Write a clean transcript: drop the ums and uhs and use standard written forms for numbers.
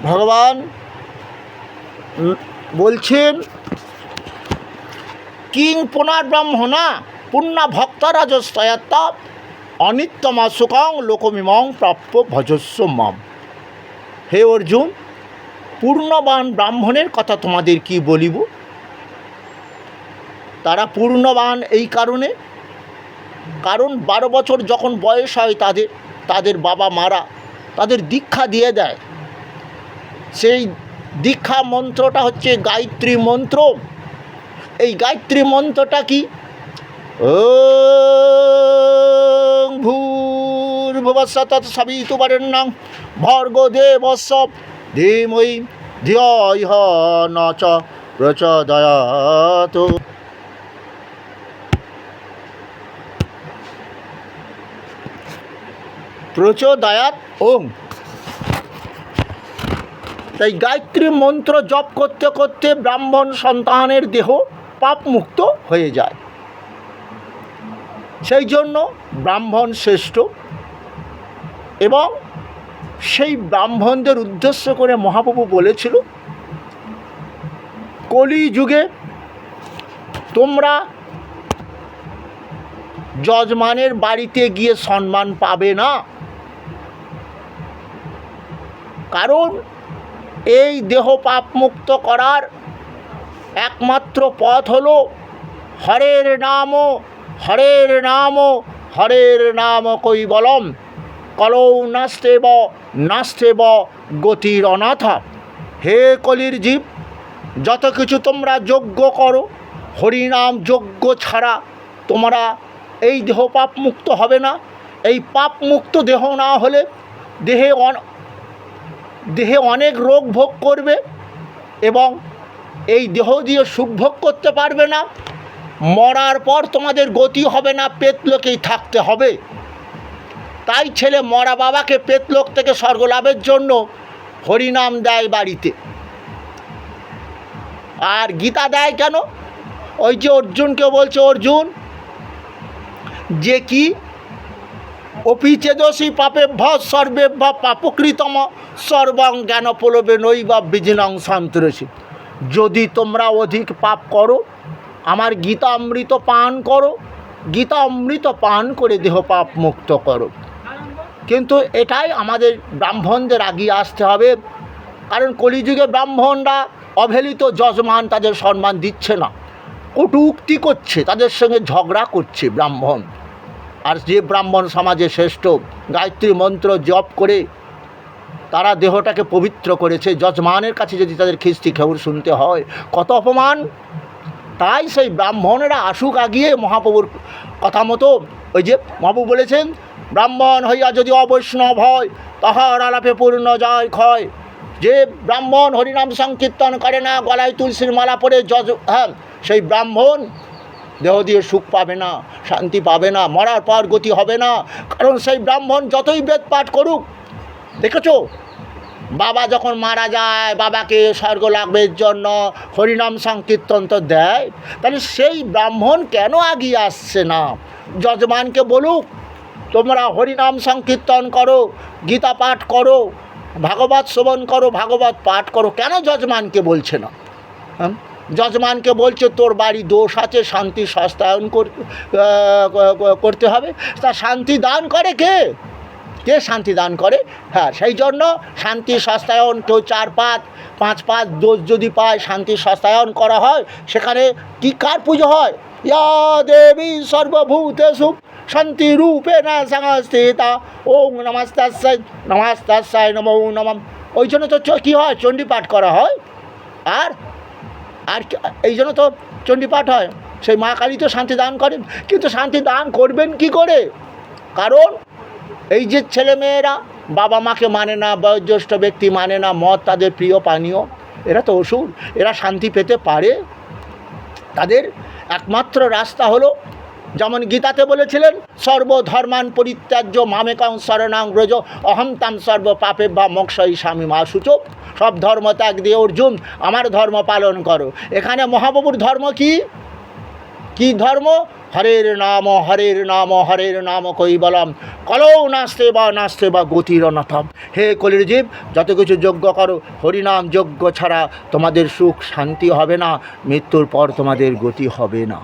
ভগবান বলছেন কিং পুনর্ব্রহ্মণা পুণ্যা ভক্তরাজস্তয়াত্তা অনিত্যমা সুখং লোকমিমং প্রাপ্য ভজস্ব মাম। হে অর্জুন, পূর্ণবান ব্রাহ্মণের কথা তোমাদের কি বলিব। তারা পূর্ণবান এই কারণে, কারণ 12 বছর যখন বয়স হয় তাদের বাবা মারা তাদের দীক্ষা দিয়ে দেয়। সেই দীক্ষা মন্ত্রটা হচ্ছে গায়ত্রী মন্ত্র। এই গায়ত্রী মন্ত্রটা কি? ওং ভূর্ভুবস্সুঃ তৎসবিতুর্বরেণ্যং ভর্গো দেবস্য ধীমহি ধিয়ো ইহ ন চ প্রচোদয়াৎ। প্রচোদয়াৎ ওং। তাই গায়ত্রী মন্ত্র জপ করতে করতে ব্রাহ্মণ সন্তানের দেহ পাপমুক্ত হয়ে যায়। সেই জন্য ব্রাহ্মণ শ্রেষ্ঠ। এবং সেই ব্রাহ্মণদের উদ্দেশ্য করে মহাপ্রভু বলেছিল, কলিযুগে তোমরা যজমানের বাড়িতে গিয়ে সম্মান পাবে না, কারণ এই দেহ পাপমুক্ত করার একমাত্র পথ হলো হরের নাম, হরের নাম, হরের নাম কৈবলম কলৌ নাস্তেব নাস্তেব গতির অনাথা। হে কলির জীব, যত কিছু তোমরা যজ্ঞ করো, হরিনাম যজ্ঞ ছাড়া তোমরা এই দেহ পাপমুক্ত হবে না। এই পাপমুক্ত দেহ না হলে দেহে অনেক রোগ ভোগ করবে এবং এই দেহ দিয়ে সুখ ভোগ করতে পারবে না। মরার পর তোমাদের গতি হবে না, পেতলোকেই থাকতে হবে। তাই ছেলে মরা বাবাকে পেতলোক থেকে স্বর্গলাভের জন্য হরিনাম দেয় বাড়িতে। আর গীতা দেয় কেন? ওই যে অর্জুনকে বলছে, অর্জুন যে কি অপিচেদসি পাপেভ্য সর্বেভ্য পাপকৃতম সর্বং জ্ঞানপলবে নৈবা বিজিনং সন্তরসি। যদি তোমরা অধিক পাপ করো, আমার গীতা অমৃত পান করো, গীতা অমৃত পান করে দেহ পাপ মুক্ত করো। কিন্তু এটাই আমাদের ব্রাহ্মণদের আগিয়ে আসতে হবে, কারণ কলিযুগে ব্রাহ্মণরা অবহেলিত, যজমান তাদের সম্মান দিচ্ছে না, কটূক্তি করছে, তাদের সঙ্গে ঝগড়া করছে ব্রাহ্মণ। আর যে ব্রাহ্মণ সমাজে শ্রেষ্ঠ, গায়ত্রী মন্ত্র জপ করে তারা দেহটাকে পবিত্র করেছে, যজমানের কাছে যদি তাদের খিস্তি খেউর শুনতে হয়, কত অপমান। তাই সেই ব্রাহ্মণেরা আসুক আগিয়ে মহাপ্রভুর কথা মতো। ওই যে মহাপ্রভু বলেছেন, ব্রাহ্মণ হইয়া যদি অবৈষ্ণব হয়, তাহার আলাপে পূর্ণ যায় ক্ষয়। যে ব্রাহ্মণ হরিনাম সংকীর্তন করে না, গলায় তুলসীর মালা পরে সেই ব্রাহ্মণ দেহ দিয়ে সুখ পাবে না, শান্তি পাবে না, মরার পর গতি হবে না। কারণ সেই ব্রাহ্মণ যতই বেদ পাঠ করুক, দেখেছো বাবা যখন মারা যায়, বাবাকে স্বর্গ লাভের জন্য হরিনাম সংকীর্তন তো দেয়, তাহলে সেই ব্রাহ্মণ কেন আগিয়ে আসছে না? যজমানকে বলুক, তোমরা হরিনাম সংকীর্তন করো, গীতা পাঠ করো, ভাগবত শ্রবণ করো, ভাগবত পাঠ করো। কেন যজমানকে বলছে না? যজমানকে বলছে তোর বাড়ি দোষ আছে, শান্তি সস্তায়ন করতে হবে। তা শান্তি দান করে কে? কে শান্তি দান করে? হ্যাঁ, সেই জন্য শান্তি সস্তায়ন, কেউ 4-5 দোষ যদি পায়, শান্তি সস্তায়ন করা হয়। সেখানে কি কার পুজো হয়? ইয়া দেবী সর্বভূতেষু শান্তি রূপে না সংস্থিতা ওং নমস্তাস্যায় নমস্তাস্যায় নমো নমঃ। ওই জন্য তো কী হয়? চণ্ডী পাঠ করা হয়। আর এই জন্য তো চণ্ডী পাঠ হয়। সেই মা কালী তো শান্তি দান করেন, কিন্তু শান্তি দান করবেন কি করে? কারণ এই যে ছেলেমেয়েরা বাবা মাকে মানে না, বয়োজ্যেষ্ঠ ব্যক্তি মানে না, মদ তাদের প্রিয় পানীয়, এরা তো অসুর, এরা শান্তি পেতে পারে? তাদের একমাত্র রাস্তা হলো, যেমন গীতাতে বলেছিলেন, সর্বধর্মান পরিত্যাজ্য মামেকং শরণাং ব্রজ অহং তাং সর্ব পাপেভ্যো মোক্ষয়িষ্যামি মা শুচো। সব ধর্ম ত্যাগ দিয়ে অর্জুন আমার ধর্ম পালন করো। এখানে মহাপ্রভুর ধর্ম কি? কি ধর্ম? হরের নাম হরের নাম কৈবলম কলৌ নাস্তে বা গতির অনাথম। হে কলির জীব, যত কিছু যজ্ঞ করো, হরিনাম যজ্ঞ ছাড়া তোমাদের সুখ শান্তি হবে না, মৃত্যুর পর তোমাদের গতি হবে না।